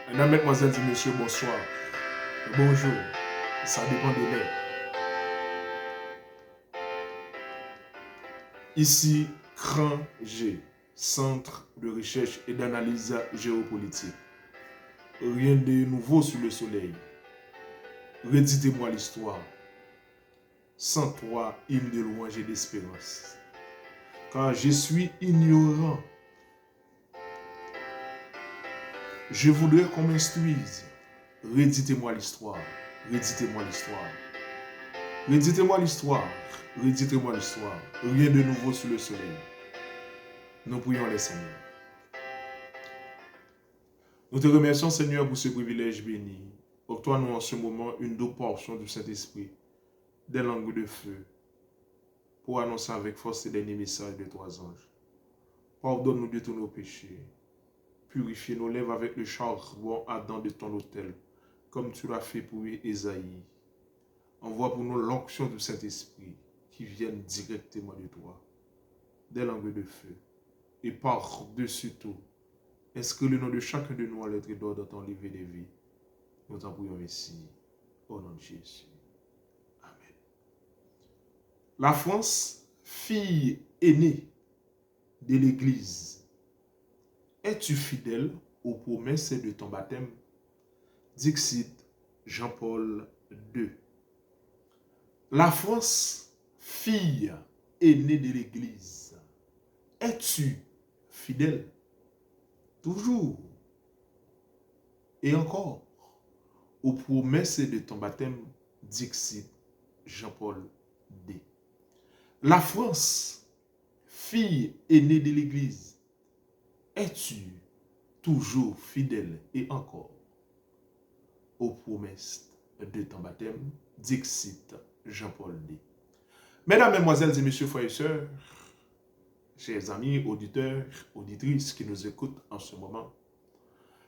Mesdames, Mesdemoiselles et Messieurs, bonsoir. Bonjour. Ça dépend de l'heure. Ici, CRAN G, Centre de recherche et d'analyse géopolitique. Rien de nouveau sous le soleil. Redites-moi l'histoire. Sans toi, hymne de louange et d'espérance. Car je suis ignorant. Je voudrais qu'on m'instruise. Redites-moi l'histoire. Redites-moi l'histoire. Redites-moi l'histoire. Redites-moi l'histoire. Rien de nouveau sous le soleil. Nous prions les Seigneurs. Nous te remercions, Seigneur, pour ce privilège béni. Octroie-nous en ce moment une double portion du Saint-Esprit, des langues de feu, pour annoncer avec force les derniers messages de trois anges. Pardonne-nous de tous nos péchés. Purifie nos lèvres avec le charbon ardent de ton autel, comme tu l'as fait pour Ésaïe. Envoie pour nous l'onction du Saint-Esprit qui vienne directement de toi, des langues de feu. Et par-dessus tout, inscris le nom de chacun de nous en lettres d'or dans ton livre des vies. Nous t'en prions ici, au nom de Jésus. Amen. La France, fille aînée de l'Église, es-tu fidèle aux promesses de ton baptême? Dixit Jean-Paul II. La France, fille aînée de l'Église, es-tu fidèle? Toujours et encore aux promesses de ton baptême, dixit Jean-Paul II. La France, fille aînée de l'Église, es-tu toujours fidèle et encore aux promesses de ton baptême, dixit Jean-Paul II. Mesdames, Mesdemoiselles et Messieurs, frères et sœurs, chers amis, auditeurs, auditrices qui nous écoutent en ce moment,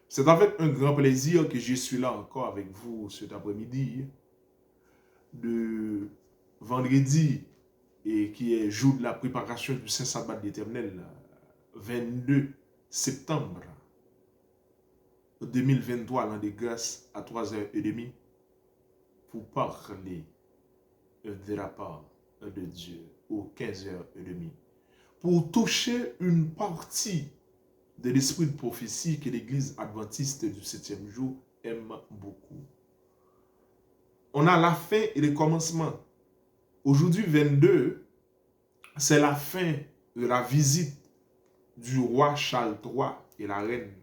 c'est avec un grand plaisir que je suis là encore avec vous cet après-midi de vendredi et qui est jour de la préparation du Saint-Sabbat d'Éternel, 22 septembre 2023, l'an de grâce à 3h30, pour parler de la part de Dieu aux 15h30, pour toucher une partie de l'esprit de prophétie que l'Église adventiste du 7e jour aime beaucoup. On a la fin et le commencement. Aujourd'hui, 22, c'est la fin de la visite du roi Charles III et la reine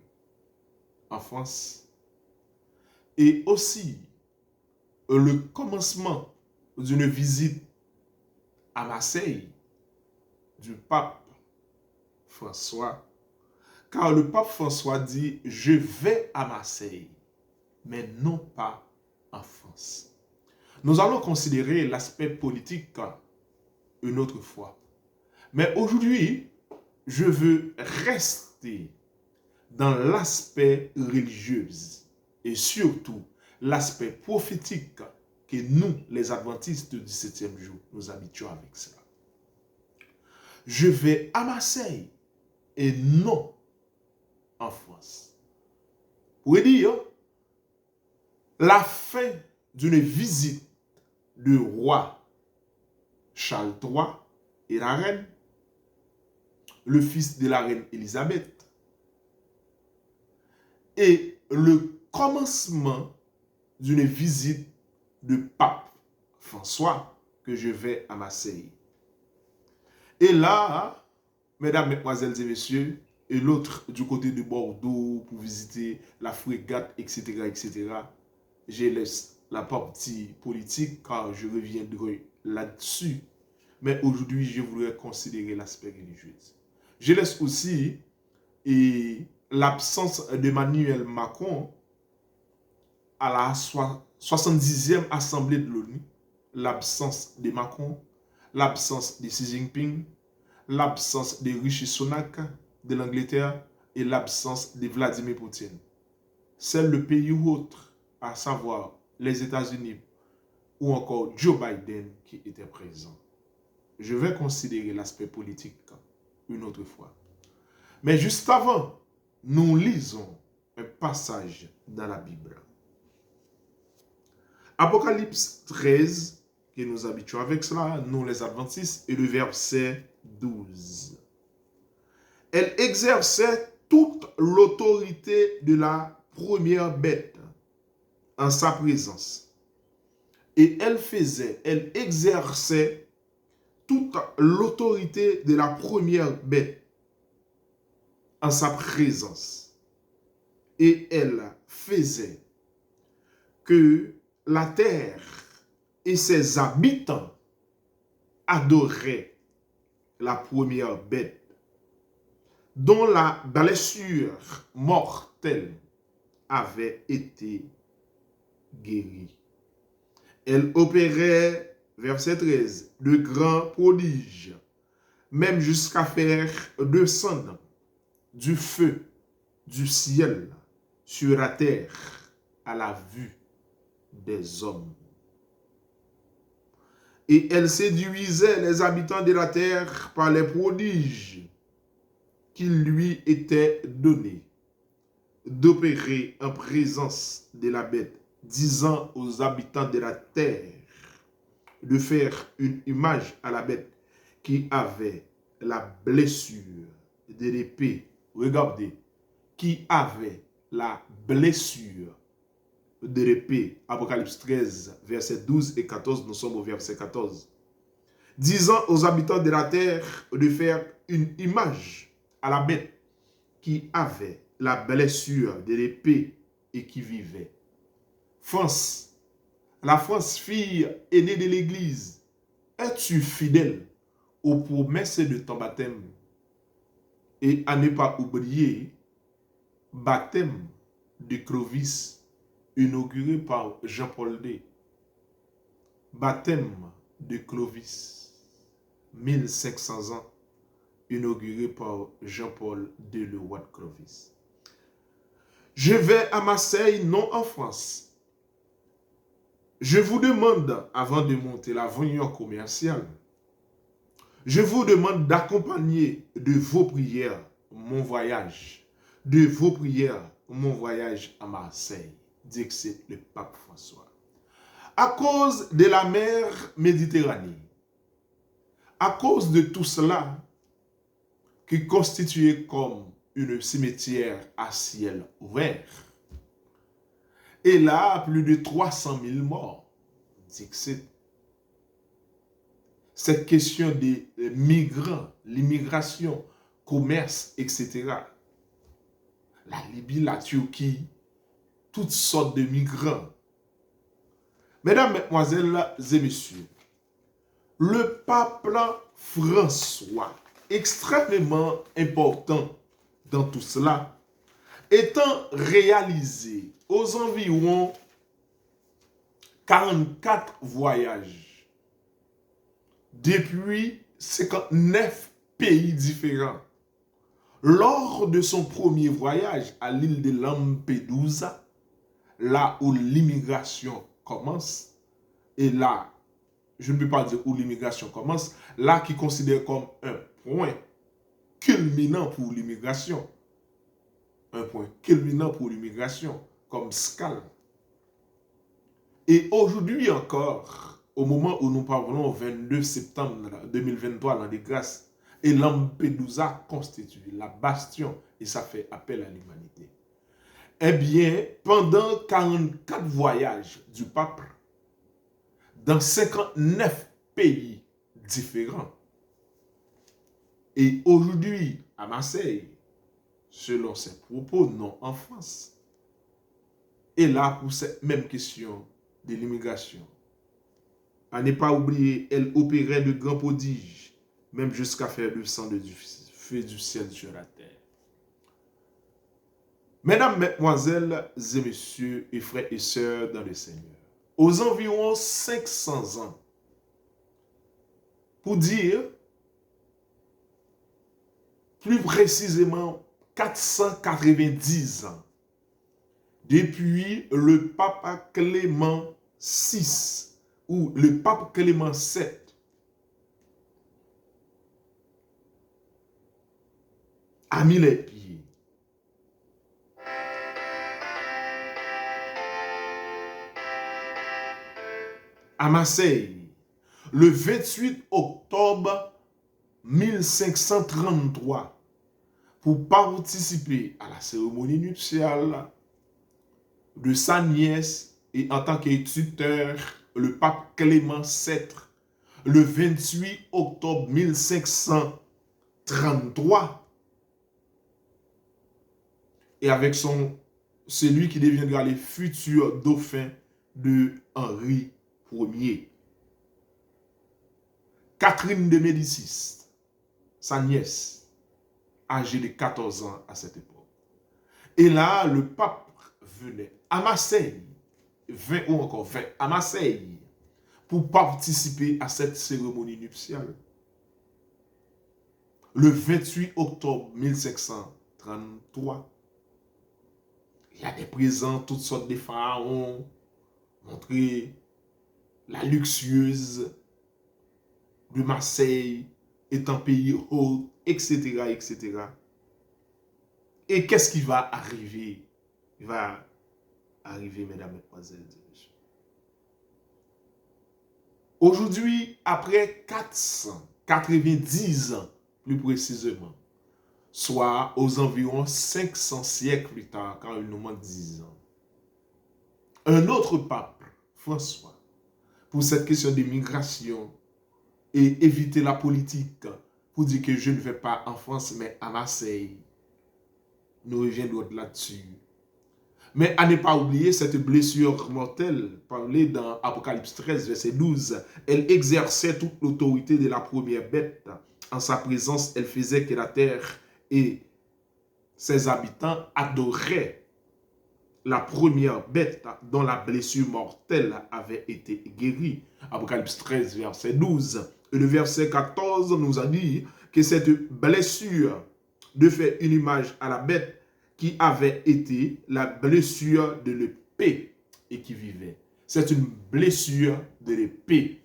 en France. Et aussi, le commencement d'une visite à Marseille du pape François. Car le pape François dit, je vais à Marseille, mais non pas en France. Nous allons considérer l'aspect politique une autre fois. Mais aujourd'hui, je veux rester dans l'aspect religieux et surtout l'aspect prophétique que nous, les adventistes du 7e jour, nous habituons avec cela. Je vais à Marseille et non en France. Pour dire, la fin d'une visite du roi Charles III et la reine, le fils de la reine Élisabeth, et le commencement d'une visite du pape François que je vais à Marseille. Et là, mesdames, mesdemoiselles et messieurs, et l'autre du côté de Bordeaux pour visiter la frégate, etc., etc., je laisse la partie politique car je reviendrai là-dessus. Mais aujourd'hui, je voudrais considérer l'aspect religieux. Je laisse aussi l'absence d'Emmanuel Macron à la 70e Assemblée de l'ONU, l'absence de Macron, l'absence de Xi Jinping, l'absence de Rishi Sunak de l'Angleterre et l'absence de Vladimir Poutine. C'est le pays ou autre, à savoir les États-Unis ou encore Joe Biden qui était présent. Je vais considérer l'aspect politique une autre fois. Mais juste avant, nous lisons un passage dans la Bible. Apocalypse 13, que nous habituons avec cela, nous les adventistes, et le verset 12. Elle exerçait toute l'autorité de la première bête en sa présence. Et elle exerçait toute l'autorité de la première bête en sa présence. Et elle faisait que la terre et ses habitants adoraient la première bête, dont la blessure mortelle avait été guérie. Elle opérait, verset 13, de grands prodiges, même jusqu'à faire descendre du feu du ciel sur la terre à la vue des hommes. Et elle séduisait les habitants de la terre par les prodiges qui lui étaient donnés d'opérer en présence de la bête, disant aux habitants de la terre de faire une image à la bête qui avait la blessure de l'épée. Regardez, qui avait la blessure de l'épée. Apocalypse 13, versets 12 et 14, nous sommes au verset 14. Disant aux habitants de la terre de faire une image à la bête qui avait la blessure de l'épée et qui vivait. France, la France, fille aînée de l'Église, es-tu fidèle aux promesses de ton baptême? Et à ne pas oublier, baptême de Clovis, inauguré par Jean-Paul II. Baptême de Clovis, 1500 ans, inauguré par Jean-Paul II, le roi de Clovis. Je vais à Marseille, non en France. Je vous demande, avant de monter l'avion commercial, je vous demande d'accompagner de vos prières mon voyage, de vos prières mon voyage à Marseille, dit que c'est le pape François. À cause de la mer Méditerranée, à cause de tout cela, qui constituait comme une cimetière à ciel ouvert, et là, plus de 300 000 morts, dit que c'est cette question des migrants, l'immigration, commerce, etc. La Libye, la Turquie, toutes sortes de migrants. Mesdames, mesdemoiselles et messieurs, le pape François, extrêmement important dans tout cela, étant réalisé aux environs 44 voyages depuis 59 pays différents. Lors de son premier voyage à l'île de Lampedusa, là où l'immigration commence, et là, je ne peux pas dire où l'immigration commence, là qui considère comme un point culminant pour l'immigration, un point culminant pour l'immigration, comme escale. Et aujourd'hui encore, au moment où nous parlons, 22 septembre 2023, l'an des grâces, et Lampedusa constitue la bastion et ça fait appel à l'humanité. Eh bien, pendant 44 voyages du pape, dans 59 pays différents, et aujourd'hui à Marseille, selon ses propos, non en France, et là pour cette même question de l'immigration. À ne pas oublier, elle opérait de grands prodiges, même jusqu'à faire descendre du feu du ciel sur la terre. Mesdames, mesdemoiselles et messieurs et frères et sœurs dans le Seigneur, aux environs 500 ans, pour dire plus précisément 490 ans, depuis le pape Clément VI ou le pape Clément VII, a mis les pieds à Marseille, le 28 octobre 1533, pour participer à la cérémonie nuptiale de sa nièce et en tant que tuteur, le pape Clément VII, le 28 octobre 1533, et avec celui qui deviendra le futur dauphin de Henri Ier. Catherine de Médicis, sa nièce, âgée de 14 ans à cette époque. Et là, le pape venait à Marseille, 20 ou encore 20, à Marseille, pour participer à cette cérémonie nuptiale. Le 28 octobre 1533, il y a des présents, toutes sortes de pharaons, montrer la luxueuse de Marseille étant pays haut, etc., etc. Et qu'est-ce qui va arriver? Il va arriver, mesdames, mesdemoiselles et messieurs. Aujourd'hui, après 490 ans, plus précisément, soit aux environs 500 siècles plus tard, quand il nous manque 10 ans, un autre pape, François, pour cette question de migration et éviter la politique, pour dire que je ne vais pas en France, mais à Marseille, nous reviendrons là-dessus. Mais à ne pas oublier cette blessure mortelle, parlée dans Apocalypse 13, verset 12. Elle exerçait toute l'autorité de la première bête. En sa présence, elle faisait que la terre et ses habitants adoraient la première bête dont la blessure mortelle avait été guérie. Apocalypse 13, verset 12. Et le verset 14 nous a dit que cette blessure de faire une image à la bête qui avait été la blessure de l'épée et qui vivait. C'est une blessure de l'épée.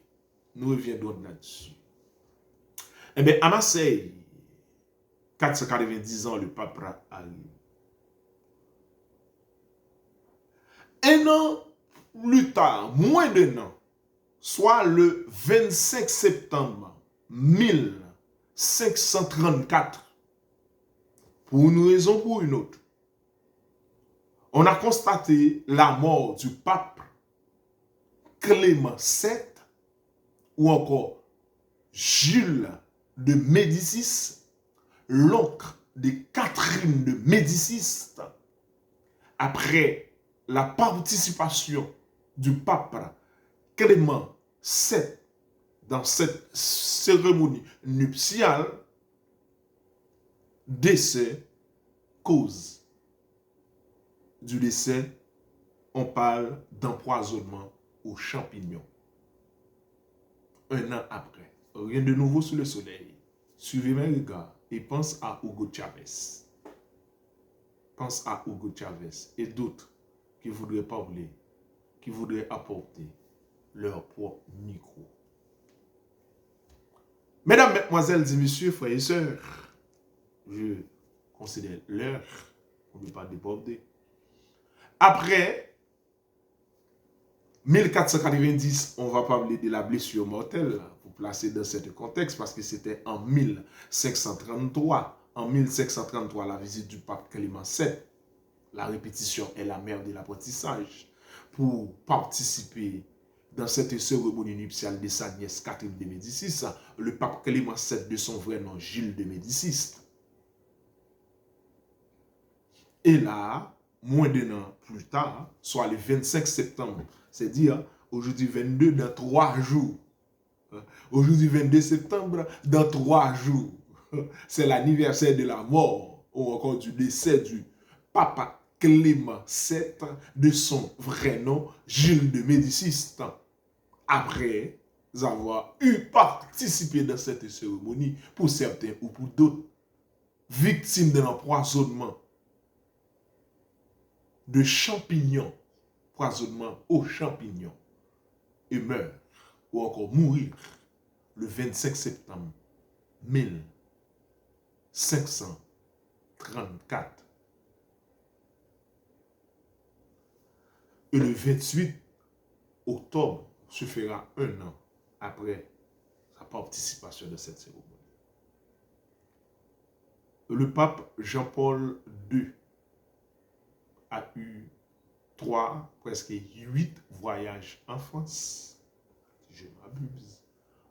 Nous reviendrons là-dessus. Eh bien, à Marseille, 490 ans, le pape arrive. Un an plus tard, moins d'un an, soit le 25 septembre 1534, pour une raison ou pour une autre, on a constaté la mort du pape Clément VII ou encore Jules de Médicis, l'oncle de Catherine de Médicis, après la participation du pape Clément VII dans cette cérémonie nuptiale, décès, cause du décès, on parle d'empoisonnement aux champignons. Un an après, rien de nouveau sous le soleil. Suivez mes regards et pense à Hugo Chavez. Pense à Hugo Chavez et d'autres qui voudraient parler, qui voudraient apporter leur propre micro. Mesdames, mesdemoiselles et messieurs, frères et sœurs, je considère l'heure, on ne peut pas déborder. Après 1490, on va parler de la blessure mortelle, pour placer dans ce contexte, parce que c'était en 1533. En 1533, la visite du pape Clément VII, la répétition est la mère de l'apprentissage, pour participer dans cette cérémonie nuptiale de sa nièce Catherine de Médicis, le pape Clément VII, de son vrai nom Gilles de Médicis. Et là, moins d'un an plus tard, soit le 25 septembre, c'est-à-dire aujourd'hui 22, dans 3 jours. Aujourd'hui 22 septembre, dans 3 jours. C'est l'anniversaire de la mort, ou encore du décès du pape Clément VII, de son vrai nom, Gilles de Médicis. Après avoir participé dans cette cérémonie, pour certains ou pour d'autres, victimes de l'empoisonnement de champignons, empoisonnement aux champignons, et meurt, ou encore mourir, le 25 septembre 1534. Et le 28 octobre se fera 1 an après sa participation de cette cérémonie. Le pape Jean-Paul II a eu 3, presque 8 voyages en France, si je m'abuse,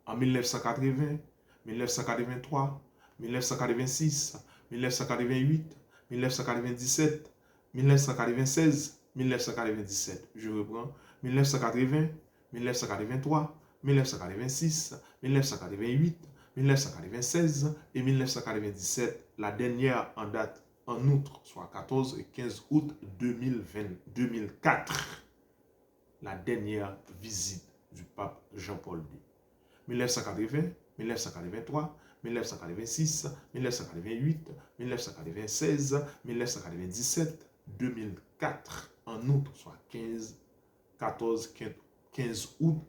en 1980, 1983, 1986, 1988, 1997, 1996, 1997. Je reprends. 1980, 1983, 1986, 1988, 1996 et 1997. La dernière en date en août, soit 14 et 15 août 2004. La dernière visite du pape Jean-Paul II. 1980, 1983, 1986, 1988, 1996, 1997, 2004, en août, soit 14, 15 août,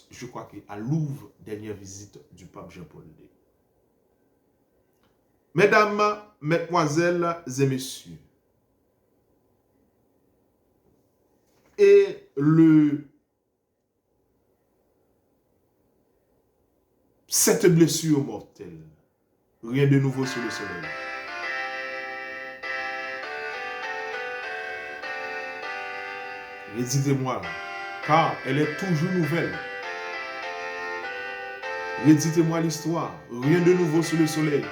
je crois qu'à Louvre, dernière visite du pape Jean-Paul II. Mesdames, mesdemoiselles et messieurs, et cette blessure mortelle, rien de nouveau sur le soleil. Rédites-moi, car elle est toujours nouvelle. Rédites-moi l'histoire, rien de nouveau sur le soleil.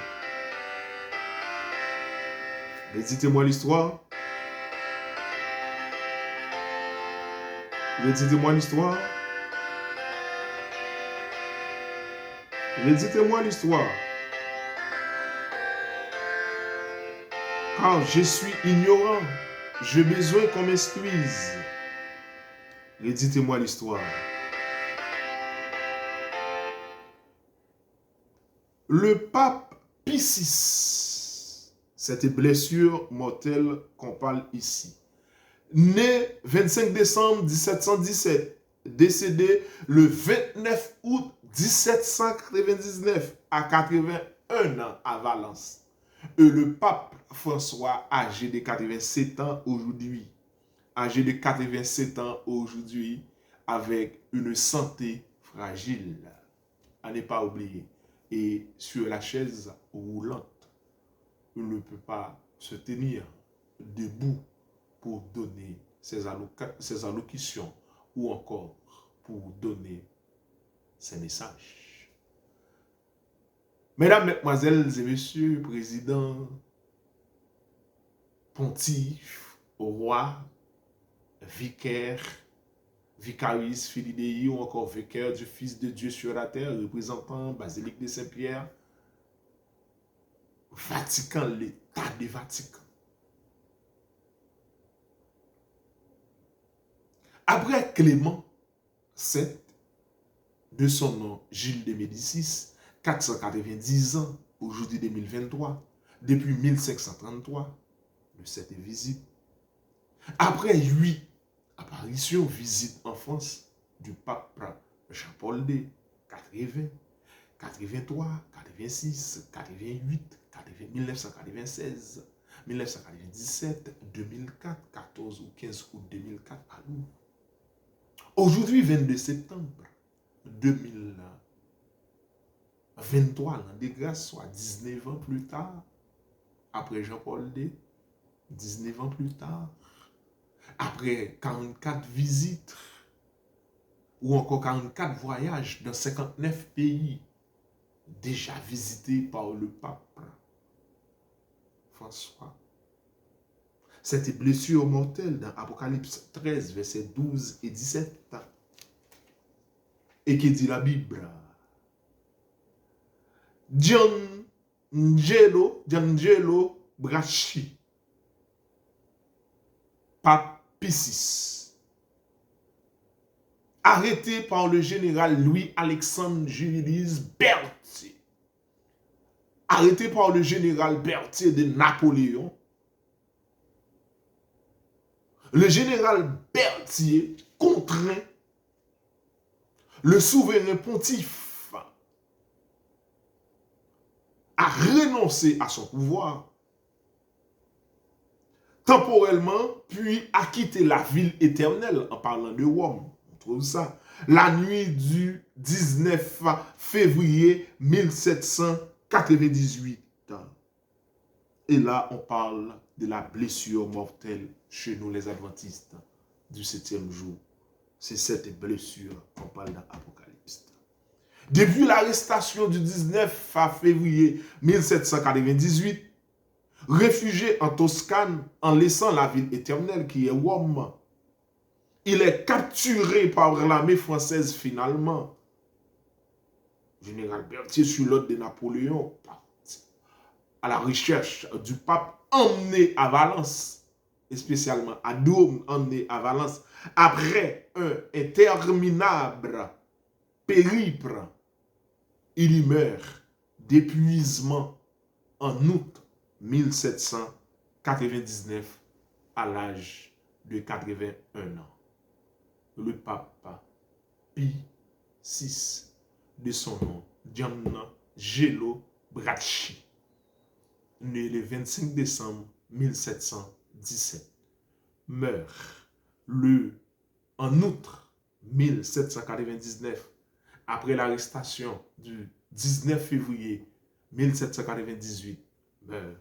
Rédites-moi l'histoire. Rédites-moi l'histoire. Rédites-moi l'histoire. Car je suis ignorant. J'ai besoin qu'on m'instruise. Rédites-moi l'histoire. Le pape Pie VI, cette blessure mortelle qu'on parle ici, né 25 décembre 1717, décédé le 29 août 1799 à 81 ans à Valence. Et le pape François, âgé de 87 ans aujourd'hui, avec une santé fragile, à ne pas oublier, et sur la chaise roulante, il ne peut pas se tenir debout pour donner ses allocutions ou encore pour donner ses messages. Mesdames, mesdemoiselles et messieurs, président, pontife, roi, vicaire, vicarius filii Dei ou encore vicaire du Fils de Dieu sur la terre, représentant Basilique de Saint-Pierre, Vatican, l'État du Vatican. Après Clément VII, de son nom Gilles de Médicis, 490 ans, aujourd'hui 2023, depuis 1533, de cette visite. Après 8 apparitions, visites en France du pape Jean-Paul II, 80, 83, 86, 88, 1996, 1997, 2004, 14 ou 15 août 2004 à Louvre. Aujourd'hui, 22 septembre 2023, l'an de grâce, soit 19 ans plus tard, après Jean-Paul II, 19 ans plus tard, après 44 visites, ou encore 44 voyages dans 59 pays, déjà visités par le pape François. Cette blessure mortelle dans Apocalypse 13, versets 12 et 17. Et qui dit la Bible? Giangelo Bracci, pape Pie VI, arrêté par le général Louis-Alexandre Julius Berthier, arrêté par le général Berthier de Napoléon. Le général Berthier contraint le souverain pontife à renoncer à son pouvoir temporellement, puis à quitter la ville éternelle, en parlant de Rome. On trouve ça. la nuit du 19 février 1798. Et là, on parle de la blessure mortelle chez nous, les adventistes du 7e jour. C'est cette blessure qu'on parle dans l'Apocalypse. Depuis l'arrestation du 19 février 1798, réfugié en Toscane en laissant la ville éternelle qui est Rome, il est capturé par l'armée française finalement. Général Berthier, sur l'ordre de Napoléon, à la recherche du pape, emmené à Valence, et spécialement à Dôme, emmené à Valence, après un interminable périple, il y meurt d'épuisement en août 1799 à l'âge de 81 ans. Le pape Pie VI, de son nom, Gianna Gelo Bracci, né le 25 décembre 1717, meurt en août 1799 après l'arrestation du 19 février 1798, meurt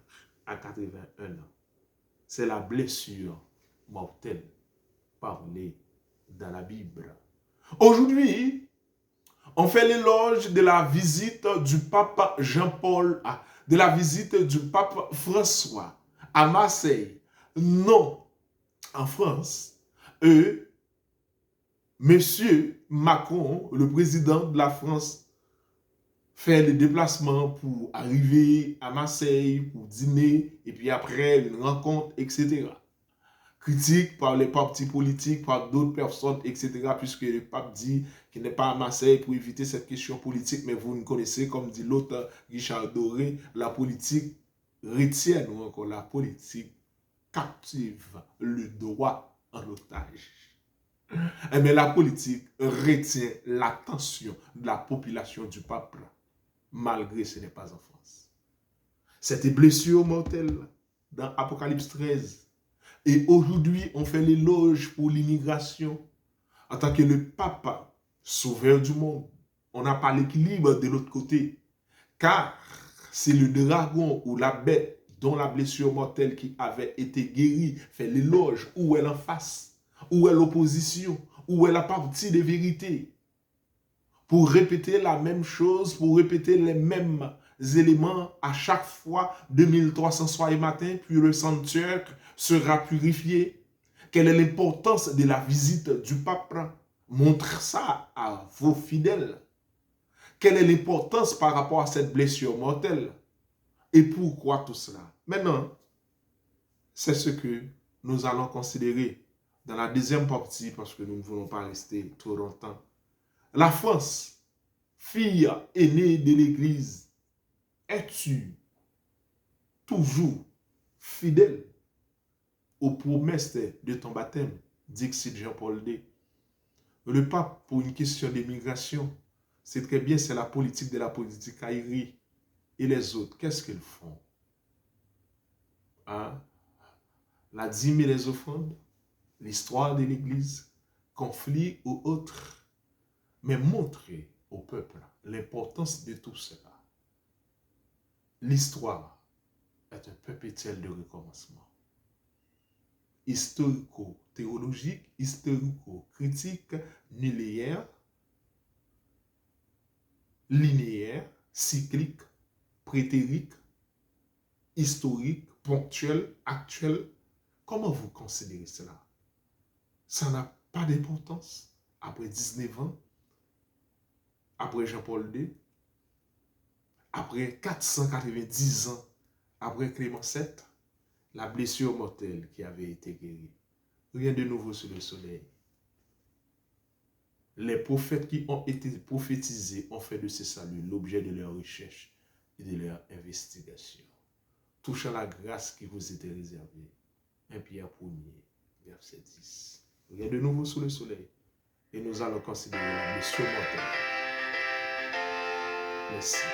à 81 ans. C'est la blessure mortelle parlée dans la Bible. Aujourd'hui, on fait l'éloge de la visite du pape Jean-Paul, de la visite du pape François à Marseille, non en France. Monsieur Macron, le président de la France, fait le déplacement pour arriver à Marseille, pour dîner, et puis après une rencontre, etc. Critique par les partis politiques, par d'autres personnes, etc. Puisque le pape dit qu'il n'est pas à Marseille pour éviter cette question politique, mais vous ne connaissez, comme dit l'autre Richard Doré, la politique retient ou encore la politique captive le droit en otage. Mais la politique retient l'attention de la population du peuple, malgré ce n'est pas en France. Cette blessure mortelle dans Apocalypse 13. Et aujourd'hui, on fait l'éloge pour l'immigration en tant que le papa, sauveur du monde. On n'a pas l'équilibre de l'autre côté. Car c'est le dragon ou la bête dont la blessure mortelle qui avait été guérie fait l'éloge. Où est l'en face? Où est l'opposition? Où est la partie de vérité? Pour répéter la même chose, pour répéter les mêmes éléments à chaque fois, 2300 soirs et matin, puis le sanctuaire sera purifié. Quelle est l'importance de la visite du pape? Montre ça à vos fidèles. Quelle est l'importance par rapport à cette blessure mortelle? Et pourquoi tout cela? Maintenant, c'est ce que nous allons considérer dans la deuxième partie, parce que nous ne voulons pas rester trop longtemps. La France, fille aînée de l'Église, es-tu toujours fidèle aux promesses de ton baptême? Dixit Jean-Paul II. Le pape, pour une question d'immigration, c'est très bien, c'est la politique de la politique aérienne. Et les autres, qu'est-ce qu'ils font? Hein? La dîme et les offrandes, l'histoire de l'Église, conflit ou autre, mais montrer au peuple l'importance de tout cela. L'histoire est un perpétuel de recommencement. Historico-théologique, historico-critique, linéaire, cyclique, prétérique, historique, ponctuel, actuel. Comment vous considérez cela? Ça n'a pas d'importance après 19 ans, après Jean-Paul II, après 490 ans, après Clément VII, la blessure mortelle qui avait été guérie. Rien de nouveau sous le soleil. Les prophètes qui ont été prophétisés ont fait de ce salut l'objet de leur recherche et de leur investigation. Touchant la grâce qui vous était réservée. 1 Pierre 1er, verset 10. Rien de nouveau sous le soleil. Et nous allons considérer la blessure mortelle. Merci.